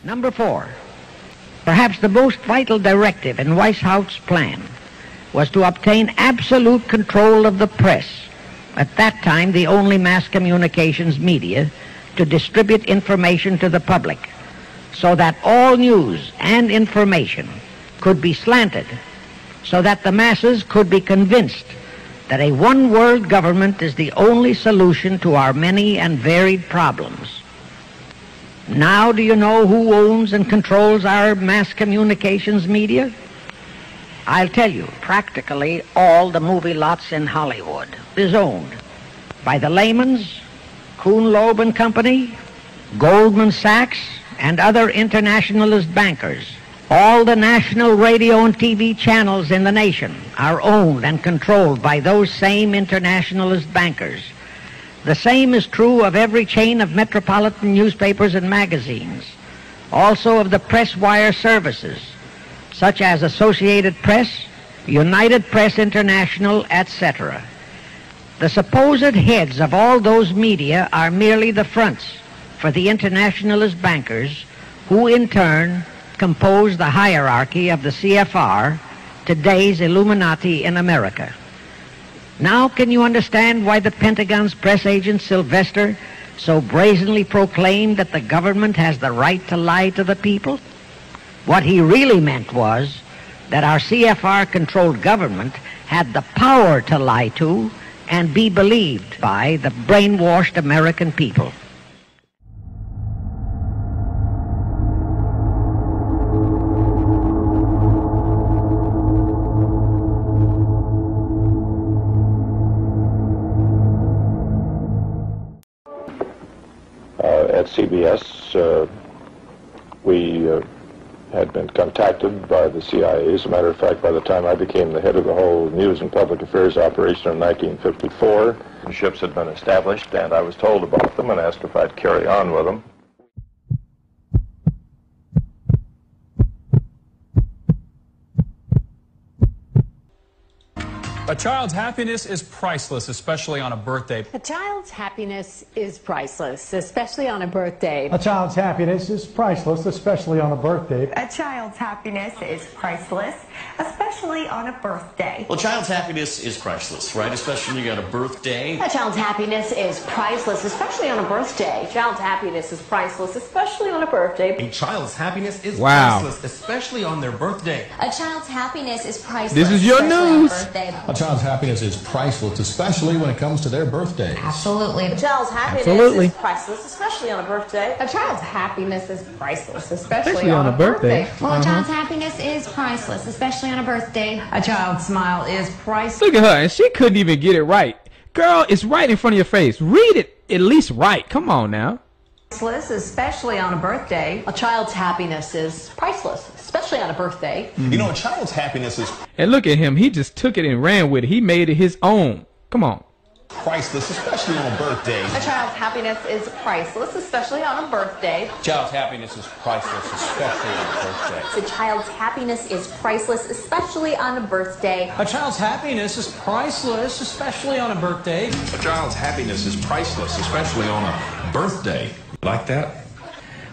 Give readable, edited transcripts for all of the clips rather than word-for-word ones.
Number 4, perhaps the most vital directive in Weishaupt's plan was to obtain absolute control of the press, at that time the only mass communications media, to distribute information to the public, so that all news and information could be slanted, so that the masses could be convinced that a one-world government is the only solution to our many and varied problems. Now do you know who owns and controls our mass communications media? I'll tell you, practically all the movie lots in Hollywood is owned by the Lehmans, Kuhn Loeb and Company, Goldman Sachs, and other internationalist bankers. All the national radio and TV channels in the nation are owned and controlled by those same internationalist bankers. The same is true of every chain of metropolitan newspapers and magazines, also of the press wire services, such as Associated Press, United Press International, etc. The supposed heads of all those media are merely the fronts for the internationalist bankers, who in turn compose the hierarchy of the CFR, today's Illuminati in America. Now can you understand why the Pentagon's press agent Sylvester so brazenly proclaimed that the government has the right to lie to the people? What he really meant was that our CFR-controlled government had the power to lie to and be believed by the brainwashed American people. At CBS, we had been contacted by the CIA. As a matter of fact, by the time I became the head of the whole news and public affairs operation in 1954, ships had been established, and I was told about them and asked if I'd carry on with them. A child's happiness is priceless, especially on a birthday. A child's happiness is priceless, especially on a birthday. A child's happiness is priceless, especially on a birthday. A child's happiness is priceless, especially on a birthday. Well, a child's happiness is priceless, right? Especially when you got a birthday. A child's happiness is priceless, especially on a birthday. A child's happiness is priceless, especially on a birthday. A child's happiness is priceless, especially on their birthday. A child's happiness is priceless. This is your news. A child's happiness is priceless, especially when it comes to their birthday. Absolutely. A child's happiness is priceless, especially on a birthday. A child's happiness is priceless, especially on a birthday. Well, a child's happiness is priceless, especially on a birthday. A child's smile is priceless. Look at her, and she couldn't even get it right. Girl, it's right in front of your face. Read it at least right. Come on now. Priceless, especially on a birthday. A child's happiness is priceless, especially on a birthday. You know, a child's happiness is... And look at him. He just took it and ran with it. He made it his own. Come on. Priceless, especially on a birthday. A child's happiness is priceless, especially on a birthday. A child's happiness is priceless, especially on a birthday. A child's happiness is priceless, especially on a birthday. A child's happiness is priceless, especially on a birthday. A child's happiness is priceless, especially on a birthday. Like that?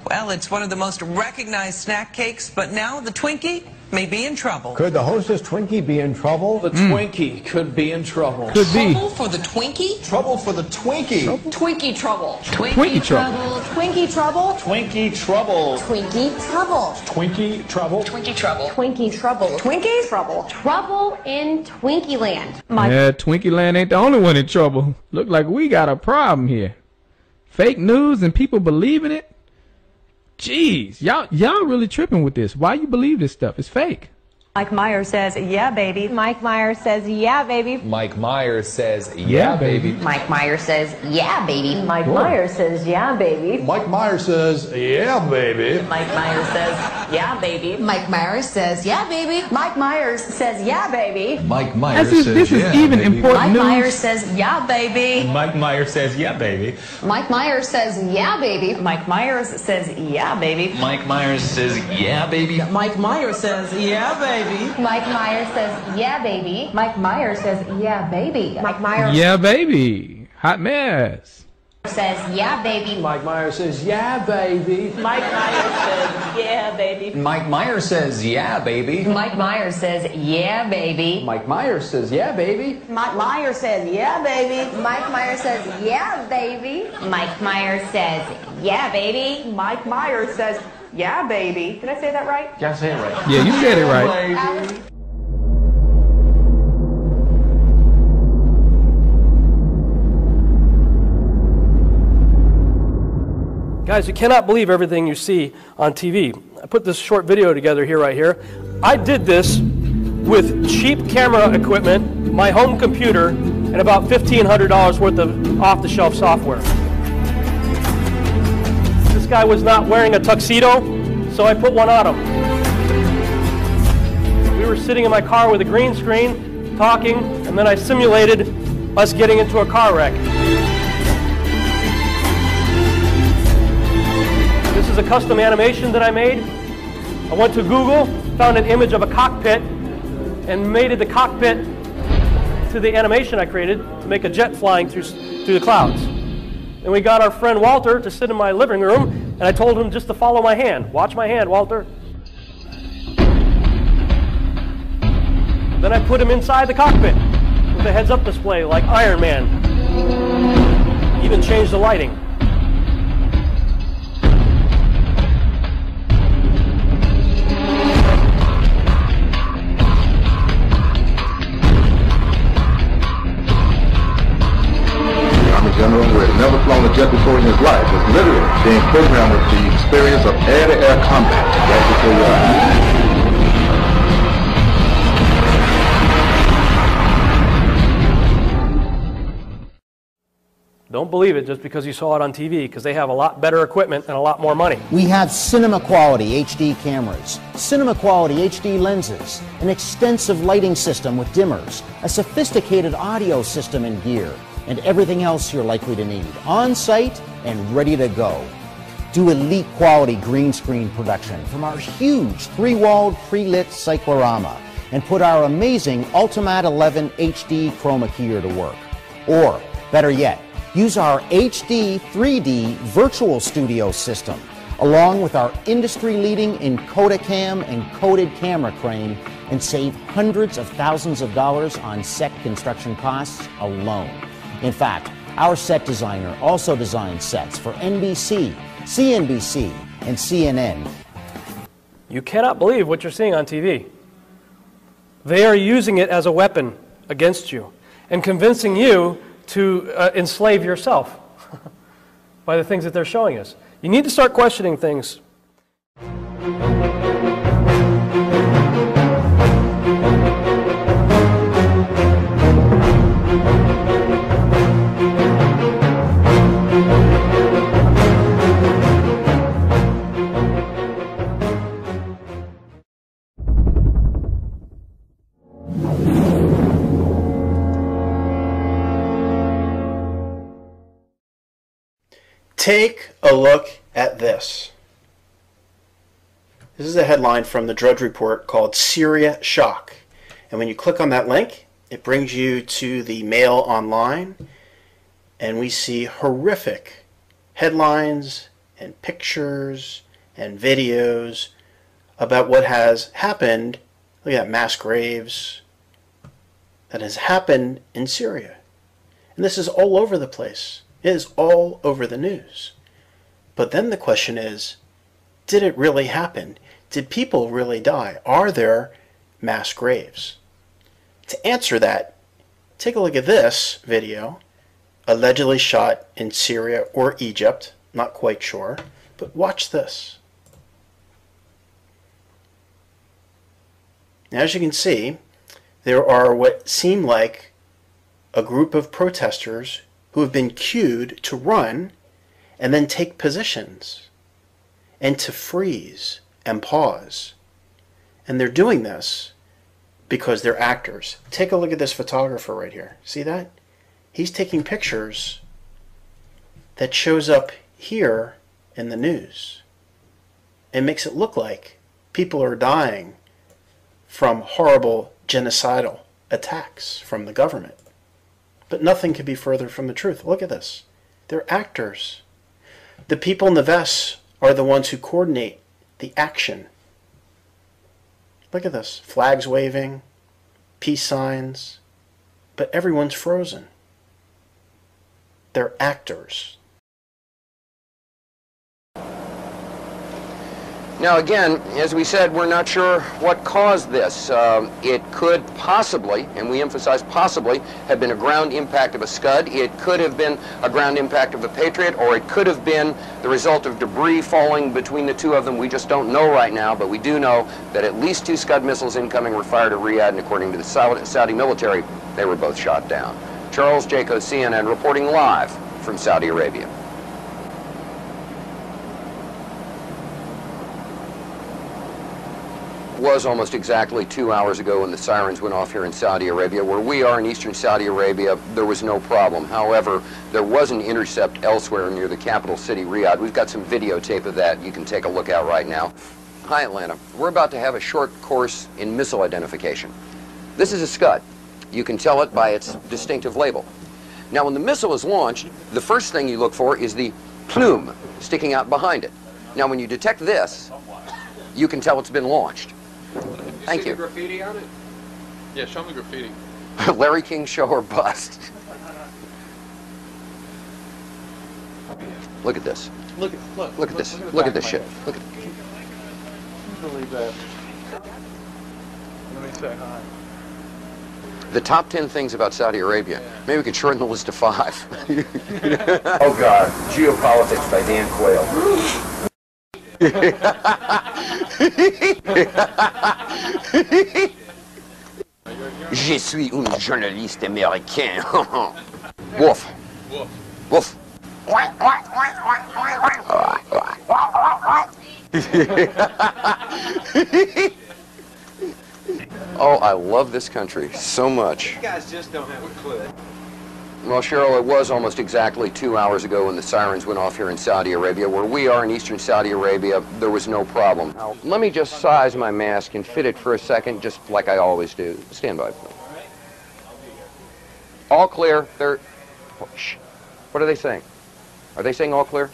Well, it's one of the most recognized snack cakes, but now the Twinkie may be in trouble. Could the Hostess Twinkie be in trouble? The Twinkie could be in trouble. Could be. Trouble for the Twinkie? Trouble for the Twinkie. Twinkie trouble. Twinkie trouble. Twinkie trouble. Twinkie trouble. Twinkie trouble. Twinkie trouble. Twinkie trouble. Twinkie trouble. Twinkie Trouble. Trouble in Twinkie land. Yeah, Twinkie Land ain't the only one in trouble. Look like we got a problem here. Fake news and people believing it? Jeez, y'all really tripping with this. Why you believe this stuff? It's fake. Mike Myers says, yeah, baby. Mike Myers says, yeah, baby. Mike Myers says, yeah, baby. Mike Myers says, yeah, baby. Mike Myers says, yeah, baby. Mike Myers says, yeah, baby. Mike Myers says, yeah, baby. Mike Myers says, yeah, baby. Mike Myers says, yeah, baby. Mike Myers This says, is yeah, even baby. important Mike news. Myers says, yeah, baby. Mike Myers says, yeah, baby. Mike Myers says, yeah, baby. Mike Myers says, yeah, baby. Mike Myers says, yeah, baby. Mike Myers says, yeah, baby. Mike Myers says, yeah, baby. Mike Myers says, yeah, baby. Mike Myers. Yeah, baby. Hot mess. Says, yeah, baby. Mike Myers says, yeah, baby. Mike Myers says, yeah, baby. Mike Myers says, yeah, baby. Mike Myers says, yeah, baby. Mike Myers says, yeah, baby. Mike Myers says, yeah, baby. Mike Myers says, yeah, baby. Mike Myers says, yeah, baby. Mike Myers says, yeah, baby. Did I say that right? Yeah, say it right. Yeah, you said it right. Guys, you cannot believe everything you see on TV. I put this short video together here, right here. I did this with cheap camera equipment, my home computer, and about $1,500 worth of off-the-shelf software. This guy was not wearing a tuxedo, so I put one on him. We were sitting in my car with a green screen, talking, and then I simulated us getting into a car wreck. This is a custom animation that I made. I went to Google, found an image of a cockpit, and mated the cockpit to the animation I created to make a jet flying through the clouds. And we got our friend Walter to sit in my living room, and I told him just to follow my hand. Watch my hand, Walter. Then I put him inside the cockpit with a heads-up display like Iron Man. Even changed the lighting. General who had never flown a jet before in his life was literally being programmed with the experience of air-to-air combat right before your eyes. Don't believe it just because you saw it on TV, because they have a lot better equipment and a lot more money. We have cinema quality HD cameras, cinema quality HD lenses, an extensive lighting system with dimmers, a sophisticated audio system and gear, and everything else you're likely to need, on site and ready to go. Do elite quality green screen production from our huge 3-walled pre-lit cyclorama and put our amazing Ultimat 11 HD chroma keyer to work. Or, better yet, use our HD 3D virtual studio system along with our industry-leading Encodicam and coded camera crane and save hundreds of thousands of dollars on set construction costs alone. In fact, our set designer also designs sets for NBC, CNBC, and CNN. You cannot believe what you're seeing on TV. They are using it as a weapon against you and convincing you to enslave yourself by the things that they're showing us. You need to start questioning things. Take a look at this. This is a headline from the Drudge Report called Syria Shock. And when you click on that link, it brings you to the Mail Online, and we see horrific headlines and pictures and videos about what has happened. Look at that, mass graves that has happened in Syria. And this is all over the place. It is all over the news. But then the question is, did it really happen? Did people really die? Are there mass graves? To answer that, take a look at this video, allegedly shot in Syria or Egypt, not quite sure, but watch this. Now, as you can see, there are what seem like a group of protesters who have been cued to run and then take positions and to freeze and pause. And they're doing this because they're actors. Take a look at this photographer right here. See that? He's taking pictures that shows up here in the news. It makes it look like people are dying from horrible genocidal attacks from the government. But nothing could be further from the truth. Look at this. They're actors. The people in the vests are the ones who coordinate the action. Look at this. Flags waving, peace signs, but everyone's frozen. They're actors. Now again, as we said, we're not sure what caused this. It could possibly, and we emphasize possibly, have been a ground impact of a Scud. It could have been a ground impact of a Patriot, or it could have been the result of debris falling between the two of them. We just don't know right now, but we do know that at least 2 Scud missiles incoming were fired at Riyadh, and according to the Saudi military, they were both shot down. Charles Jaco, CNN, reporting live from Saudi Arabia. Was almost exactly 2 hours ago when the sirens went off here in Saudi Arabia. Where we are in eastern Saudi Arabia, there was no problem. However, there was an intercept elsewhere near the capital city, Riyadh. We've got some videotape of that you can take a look at right now. Hi, Atlanta. We're about to have a short course in missile identification. This is a Scud. You can tell it by its distinctive label. Now, when the missile is launched, the first thing you look for is the plume sticking out behind it. Now, when you detect this, you can tell it's been launched. Thank you. Graffiti on it? Yeah, show me graffiti. Larry King show or bust. Look at this. Look at this. Look at this shit. Look at it. Believe that. Let me say hi. The top 10 things about Saudi Arabia. Maybe we could shorten the list to 5. Oh God, Geopolitics by Dan Quayle. Je suis un journaliste américain. Wolf. Wolf. Oh, I love this country so much. You guys just don't have a clue. Well, Cheryl, it was almost exactly 2 hours ago when the sirens went off here in Saudi Arabia. Where we are in eastern Saudi Arabia, there was no problem. Now, let me just size my mask and fit it for a second, just like I always do. Stand by. All clear. They're... Oh, shh. What are they saying? Are they saying all clear?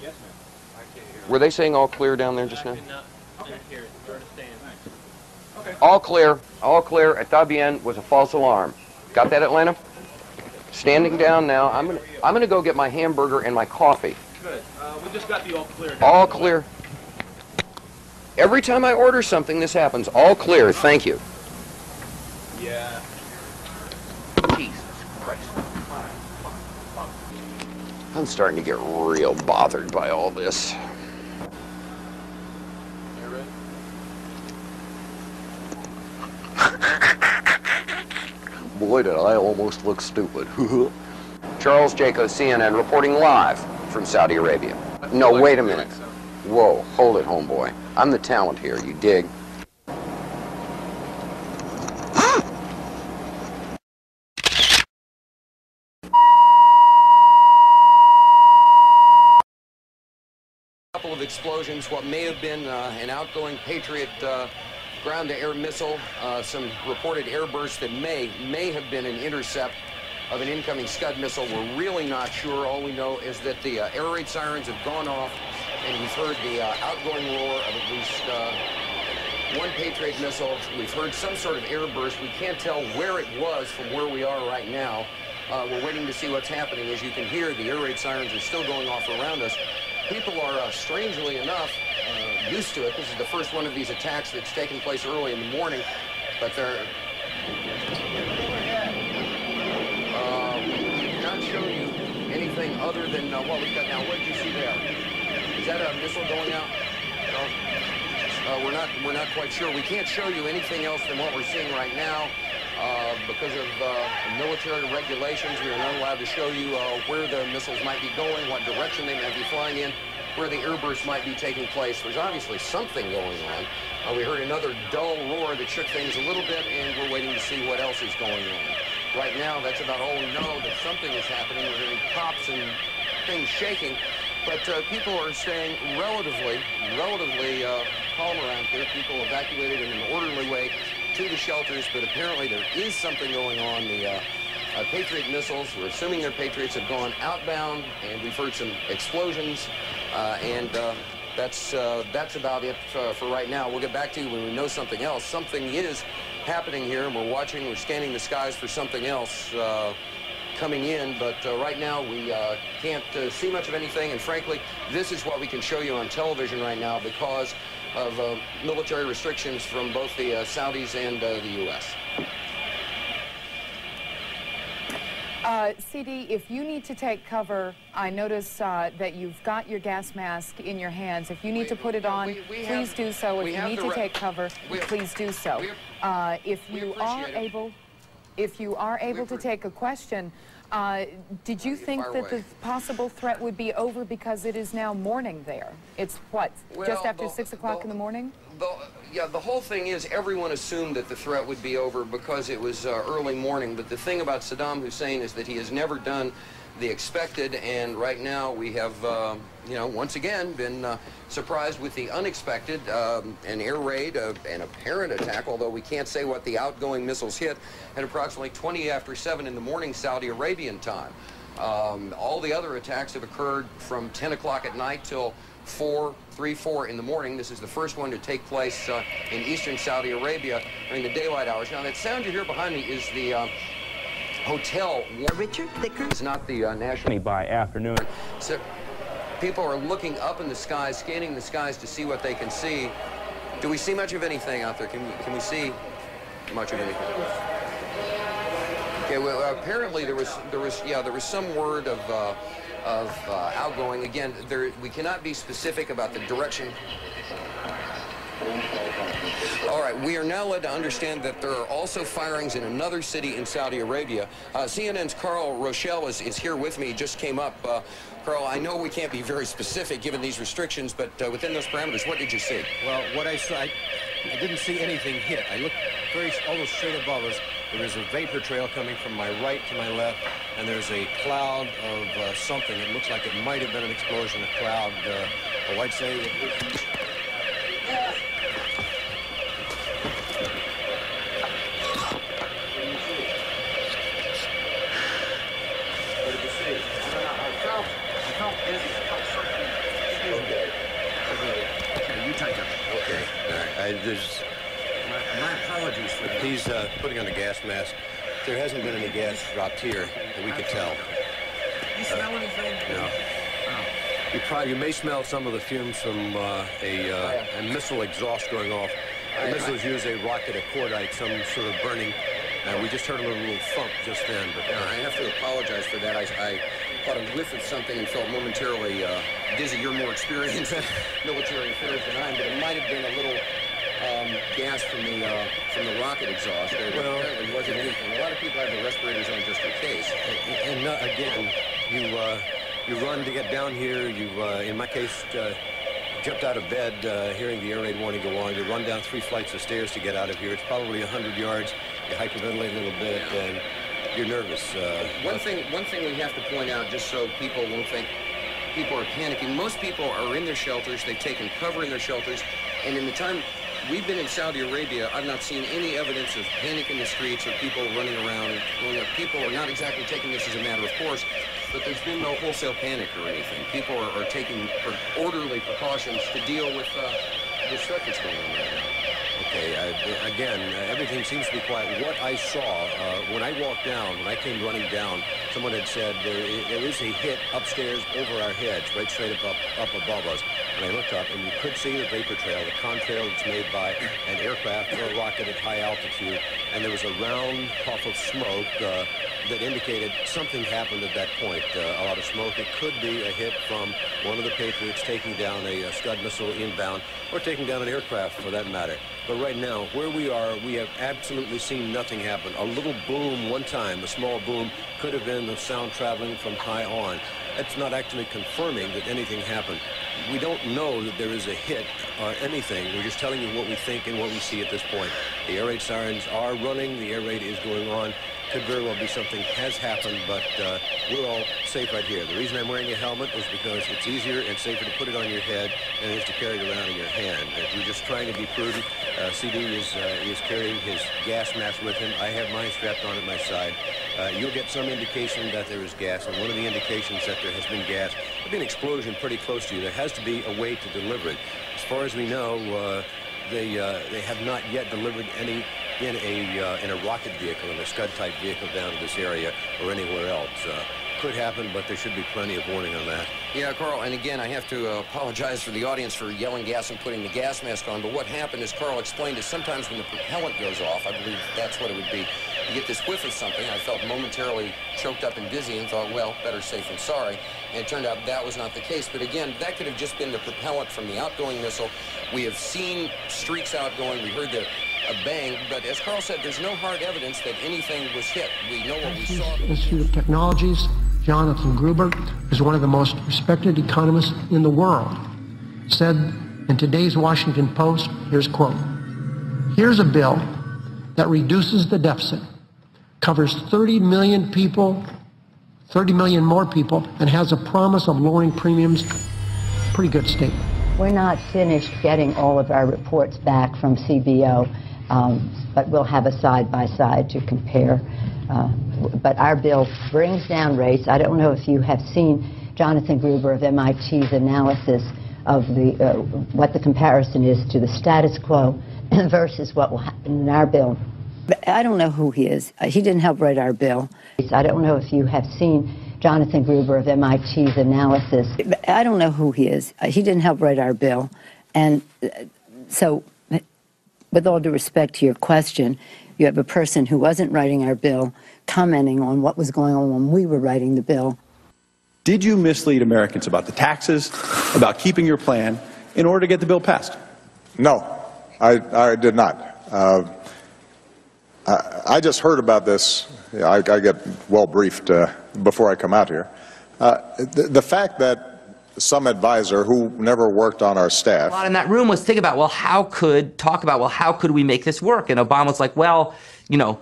Yes, ma'am. I can't hear. Were they saying all clear down there just now? Okay. All clear. All clear. Está bien was a false alarm. Got that, Atlanta? Standing down now. I'm gonna go get my hamburger and my coffee. Good. We just got the all clear. All clear. Every time I order something, this happens. All clear. Thank you. Yeah. Jesus Christ. I'm starting to get real bothered by all this. You ready? Boy, did I almost look stupid. Charles Jaco, CNN, reporting live from Saudi Arabia. No, wait a minute. Whoa, hold it, homeboy. I'm the talent here, you dig? Couple of explosions, what may have been an outgoing Patriot ground-to-air missile, some reported airbursts that may have been an intercept of an incoming Scud missile. We're really not sure. All we know is that the air raid sirens have gone off, and we've heard the outgoing roar of at least one Patriot missile. We've heard some sort of airburst. We can't tell where it was from where we are right now. We're waiting to see what's happening. As you can hear, the air raid sirens are still going off around us. People are, strangely enough, used to it. This is the first one of these attacks that's taken place early in the morning, but they're not showing you anything other than what we've got now. What did you see there? Is that a missile going out? No. We're not quite sure. We can't show you anything else than what we're seeing right now. Because of military regulations, we are not allowed to show you where the missiles might be going, what direction they might be flying in, where the airbursts might be taking place. There's obviously something going on. We heard another dull roar that shook things a little bit, and we're waiting to see what else is going on. Right now, that's about all we know, that something is happening. We're hearing pops and things shaking, but people are staying relatively calm around here. People evacuated in an orderly way to the shelters, but apparently there is something going on. The Patriot missiles. We're assuming they're Patriots, have gone outbound, and we've heard some explosions, and that's about it for right now. We'll get back to you when we know something else. Something is happening here, and we're watching, we're scanning the skies for something else coming in, but right now we can't see much of anything, and frankly, this is what we can show you on television right now because of military restrictions from both the Saudis and the U.S. CD, if you need to take cover, I notice that you've got your gas mask in your hands. If you need to put it on, please do so. If you need to take cover, please do so. If you are able to take a question, did you think that the possible threat would be over because it is now morning there? It's what, just after 6 o'clock in the morning? Yeah, the whole thing is everyone assumed that the threat would be over because it was early morning, but the thing about Saddam Hussein is that he has never done the expected, and right now we have, you know, once again been surprised with the unexpected, an air raid, an apparent attack, although we can't say what the outgoing missiles hit, at approximately 20 after 7 in the morning Saudi Arabian time. All the other attacks have occurred from 10 o'clock at night till 3, 4 in the morning. This is the first one to take place in eastern Saudi Arabia during the daylight hours. Now, that sound you hear behind me is the hotel. Richard Thicker. It's not the national. By afternoon. So people are looking up in the skies, scanning the skies to see what they can see. Do we see much of anything out there? Can we see much of anything? Okay. Well, apparently there was some word of outgoing. Again, we cannot be specific about the direction. All right, we are now led to understand that there are also firings in another city in Saudi Arabia. CNN's Carl Rochelle is here with me, just came up. Carl, I know we can't be very specific given these restrictions, but within those parameters, what did you see? Well, what I saw, I didn't see anything hit. I looked almost straight above us. There is a vapor trail coming from my right to my left, and there's a cloud of something. It looks like it might have been an explosion, a cloud. I'd say My apologies for that. He's putting on a gas mask. There hasn't been any gas dropped here that we could tell. You smell anything? No. Oh. You may smell some of the fumes from a missile exhaust going off. The missiles use a rocket, a cordite, some sort of burning. We just heard a little thump just then. But I have to apologize for that. I caught a whiff of something and felt momentarily dizzy. You're more experienced in military affairs than I am, but it might have been a little gas from the rocket exhaust. Well, it wasn't anything. A lot of people have the respirators on just in case. And again, you run to get down here. You, in my case, jumped out of bed, hearing the air raid warning go on. You run down 3 flights of stairs to get out of here. It's probably 100 yards. You hyperventilate a little bit, and you're nervous. One thing we have to point out, just so people won't think people are panicking. Most people are in their shelters. They've taken cover in their shelters, and in the time we've been in Saudi Arabia, I've not seen any evidence of panic in the streets or people running around. People are not exactly taking this as a matter of course, but there's been no wholesale panic or anything. People are taking orderly precautions to deal with the stuff that's going on right now. Okay, again, everything seems to be quiet. What I saw when I walked down, when I came running down, someone had said there is a hit upstairs over our heads, right straight up above us. And I looked up, and you could see the vapor trail, the contrail that's made by an aircraft or a rocket at high altitude. And there was a round puff of smoke that indicated something happened at that point. A lot of smoke. It could be a hit from one of the Patriots taking down a Scud missile inbound, or taking down an aircraft for that matter. But right now, where we are, we have absolutely seen nothing happen. A little boom one time, a small boom, could have been the sound traveling from high on. That's not actually confirming that anything happened. We don't know that there is a hit or anything. We're just telling you what we think and what we see at this point. The air raid sirens are running. The air raid is going on. could very well be something has happened, but we're all safe right here. The reason I'm wearing a helmet is because it's easier and safer to put it on your head than it is to carry it around in your hand. We're just trying to be prudent. CD is carrying his gas mask with him. I have mine strapped on at my side. You'll get some indication that there is gas, and one of the indications that there has been gas, there'll be an explosion pretty close to you. There has to be a way to deliver it. As far as we know, they have not yet delivered any in a rocket vehicle, in a Scud-type vehicle down to this area or anywhere else. Could happen, but there should be plenty of warning on that. Yeah, Carl, and again, I have to apologize for the audience for yelling gas and putting the gas mask on, but what happened, as Carl explained, is sometimes when the propellant goes off, I believe that's what it would be, you get this whiff of something. I felt momentarily choked up and dizzy and thought, well, better safe than sorry. And it turned out that was not the case. But again, that could have just been the propellant from the outgoing missile. We have seen streaks outgoing. We heard a bang, but as Carl said, there's no hard evidence that anything was hit. We know what we saw. Institute of Technologies, Jonathan Gruber, is one of the most respected economists in the world, said in today's Washington Post, here's a quote, "Here's a bill that reduces the deficit, covers 30 million people, 30 million more people, and has a promise of lowering premiums." Pretty good statement. We're not finished getting all of our reports back from CBO, but we'll have a side-by-side to compare. But our bill brings down rates. I don't know if you have seen Jonathan Gruber of MIT's analysis of what the comparison is to the status quo versus what will happen in our bill. I don't know who he is. He didn't help write our bill. I don't know if you have seen Jonathan Gruber of MIT's analysis. I don't know who he is. He didn't help write our bill. And so, with all due respect to your question, you have a person who wasn't writing our bill commenting on what was going on when we were writing the bill. Did you mislead Americans about the taxes, about keeping your plan, in order to get the bill passed? No, I did not. I just heard about this. I get well briefed before I come out here. The fact that some advisor who never worked on our staff. A lot in that room was think about, well, how could we make this work? And Obama's like, well, you know,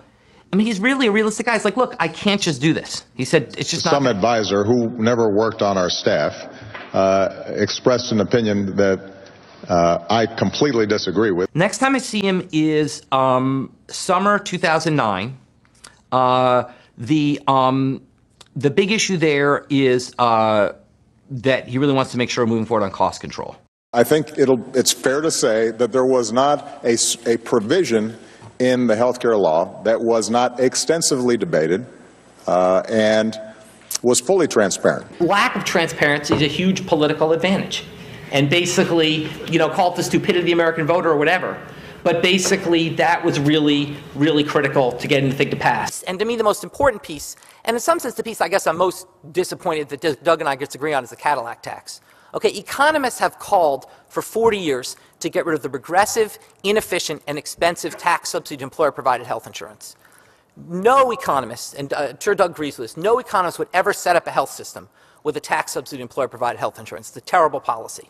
I mean, he's really a realistic guy. He's like, look, I can't just do this. He said, it's just not. Some advisor who never worked on our staff expressed an opinion that I completely disagree with. Next time I see him is summer 2009. The big issue there is that he really wants to make sure we're moving forward on cost control. I think it's fair to say that there was not a provision in the healthcare law that was not extensively debated and was fully transparent. Lack of transparency is a huge political advantage. And basically, you know, call it the stupidity of the American voter or whatever. But basically, that was really, really critical to getting the thing to pass. And to me, the most important piece, and in some sense the piece I guess I'm most disappointed that Doug and I disagree on, is the Cadillac tax. Okay, economists have called for 40 years to get rid of the regressive, inefficient, and expensive tax subsidy to employer-provided health insurance. No economist, and I'm sure Doug agrees with this, no economist would ever set up a health system with a tax subsidy to employer-provided health insurance. It's a terrible policy.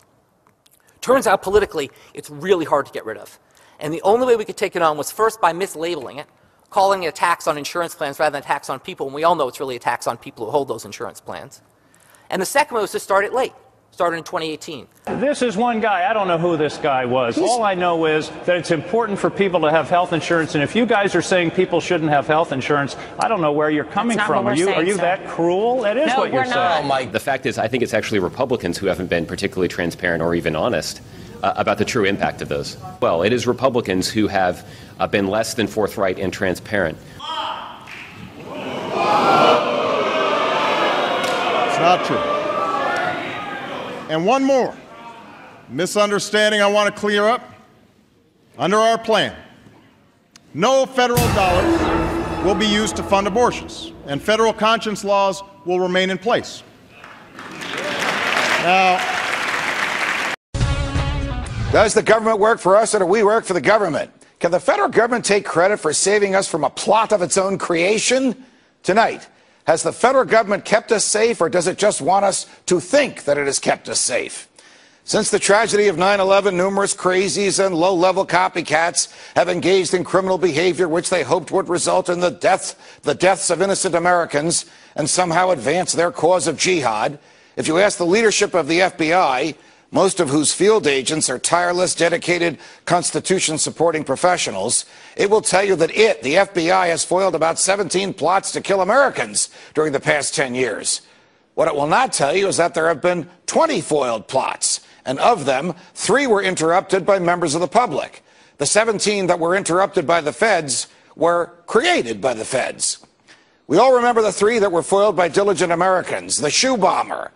Turns out politically, it's really hard to get rid of. And the only way we could take it on was first by mislabeling it, calling it a tax on insurance plans rather than a tax on people, and we all know it's really a tax on people who hold those insurance plans. And the second way was to start it late. Started in 2018. This is one guy. I don't know who this guy was. All I know is that it's important for people to have health insurance, and if you guys are saying people shouldn't have health insurance, I don't know where you're coming from. Are you that cruel? That is what you're saying. Mike, the fact is, I think it's actually Republicans who haven't been particularly transparent or even honest about the true impact of those. Well, it is Republicans who have been less than forthright and transparent. It's not true. And one more misunderstanding I want to clear up. Under our plan, no federal dollars will be used to fund abortions, and federal conscience laws will remain in place. Now, does the government work for us or do we work for the government? Can the federal government take credit for saving us from a plot of its own creation? Tonight, has the federal government kept us safe, or does it just want us to think that it has kept us safe? Since the tragedy of 9/11, numerous crazies and low-level copycats have engaged in criminal behavior which they hoped would result in the deaths of innocent Americans and somehow advance their cause of jihad. If you ask the leadership of the FBI, most of whose field agents are tireless, dedicated, Constitution-supporting professionals, it will tell you that the FBI, has foiled about 17 plots to kill Americans during the past 10 years. What it will not tell you is that there have been 20 foiled plots, and of them, 3 were interrupted by members of the public. The 17 that were interrupted by the feds were created by the feds. We all remember the 3 that were foiled by diligent Americans: the shoe bomber,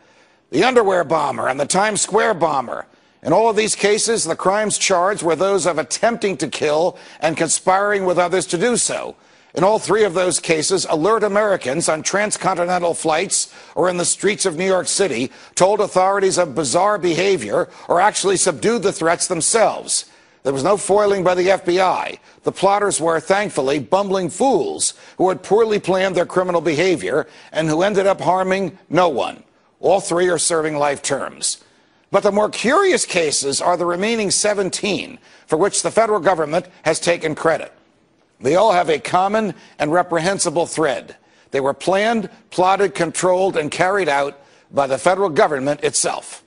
the underwear bomber, and the Times Square bomber. In all of these cases, the crimes charged were those of attempting to kill and conspiring with others to do so. In all 3 of those cases, alert Americans on transcontinental flights or in the streets of New York City told authorities of bizarre behavior or actually subdued the threats themselves. There was no foiling by the FBI. The plotters were, thankfully, bumbling fools who had poorly planned their criminal behavior and who ended up harming no one. All 3 are serving life terms. But the more curious cases are the remaining 17 for which the federal government has taken credit. They all have a common and reprehensible thread. They were planned, plotted, controlled, and carried out by the federal government itself.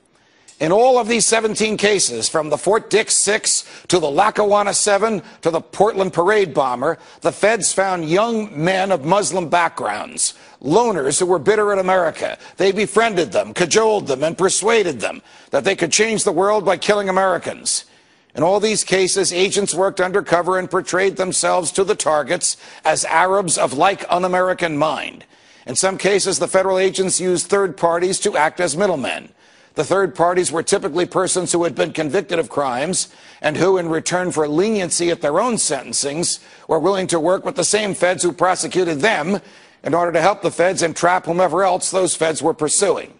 In all of these 17 cases, from the Fort Dix 6 to the Lackawanna 7 to the Portland parade bomber, the feds found young men of Muslim backgrounds, loners who were bitter at America. They befriended them, cajoled them, and persuaded them that they could change the world by killing Americans. In all these cases, agents worked undercover and portrayed themselves to the targets as Arabs of like un-American mind. In some cases, the federal agents used third parties to act as middlemen. The third parties were typically persons who had been convicted of crimes and who, in return for leniency at their own sentencings, were willing to work with the same feds who prosecuted them in order to help the feds entrap whomever else those feds were pursuing.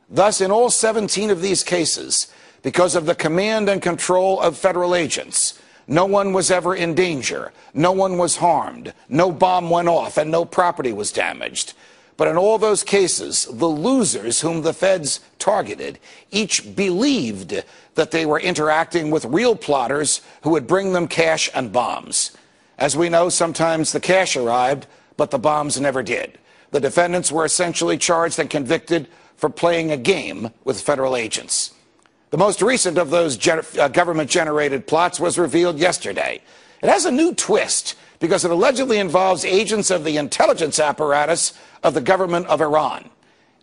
Thus, in all 17 of these cases, because of the command and control of federal agents, no one was ever in danger, no one was harmed, no bomb went off, and no property was damaged. But in all those cases, the losers whom the feds targeted each believed that they were interacting with real plotters who would bring them cash and bombs. As we know, sometimes the cash arrived, but the bombs never did. The defendants were essentially charged and convicted for playing a game with federal agents. The most recent of those government-generated plots was revealed yesterday. It has a new twist because it allegedly involves agents of the intelligence apparatus of the government of Iran.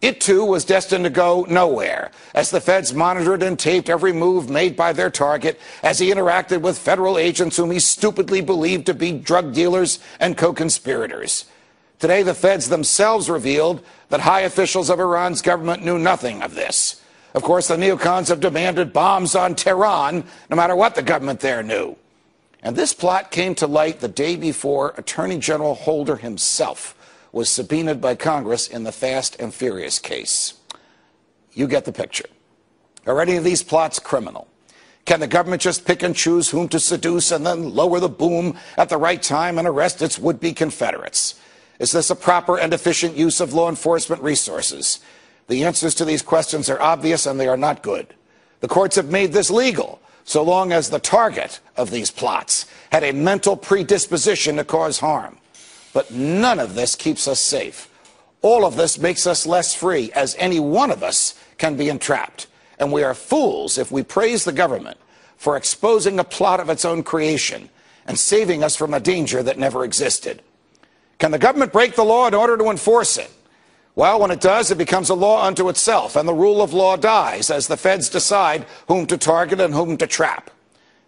It, too, was destined to go nowhere, as the feds monitored and taped every move made by their target as he interacted with federal agents whom he stupidly believed to be drug dealers and co-conspirators. Today, the feds themselves revealed that high officials of Iran's government knew nothing of this. Of course, the neocons have demanded bombs on Tehran, no matter what the government there knew. And this plot came to light the day before Attorney General Holder himself was subpoenaed by Congress in the Fast and Furious case. You get the picture. Are any of these plots criminal? Can the government just pick and choose whom to seduce and then lower the boom at the right time and arrest its would-be Confederates? Is this a proper and efficient use of law enforcement resources? The answers to these questions are obvious, and they are not good. The courts have made this legal, so long as the target of these plots had a mental predisposition to cause harm. But none of this keeps us safe. All of this makes us less free, as any one of us can be entrapped. And we are fools if we praise the government for exposing a plot of its own creation and saving us from a danger that never existed. Can the government break the law in order to enforce it? Well, when it does, it becomes a law unto itself, and the rule of law dies as the feds decide whom to target and whom to trap.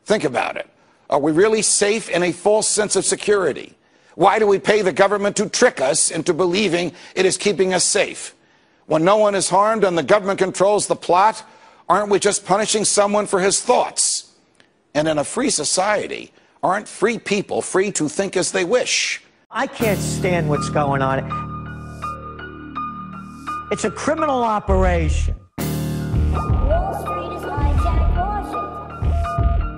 Think about it. Are we really safe in a false sense of security? Why do we pay the government to trick us into believing it is keeping us safe? When no one is harmed and the government controls the plot, aren't we just punishing someone for his thoughts? And in a free society, aren't free people free to think as they wish? I can't stand what's going on. It's a criminal operation. Wall Street is hijacked Washington.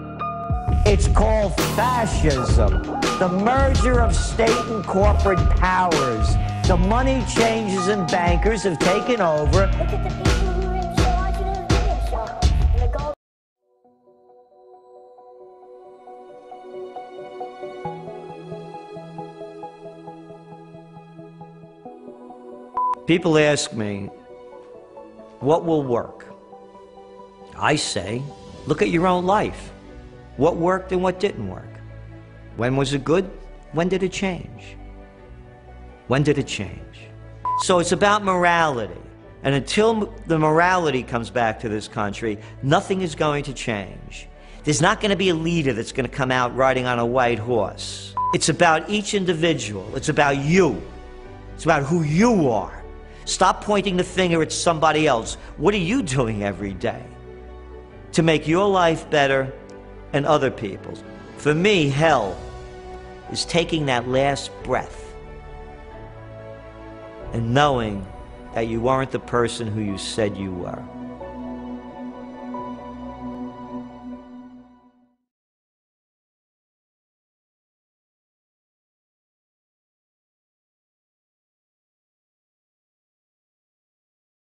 It's called fascism. The merger of state and corporate powers. The money changers and bankers have taken over. Look at the people who are in charge of the video shop. And the People ask me, what will work? I say, look at your own life. What worked and what didn't work? When was it good? When did it change? When did it change? So it's about morality. And until the morality comes back to this country, nothing is going to change. There's not going to be a leader that's going to come out riding on a white horse. It's about each individual. It's about you. It's about who you are. Stop pointing the finger at somebody else. What are you doing every day to make your life better and other people's? For me, hell is taking that last breath and knowing that you weren't the person who you said you were.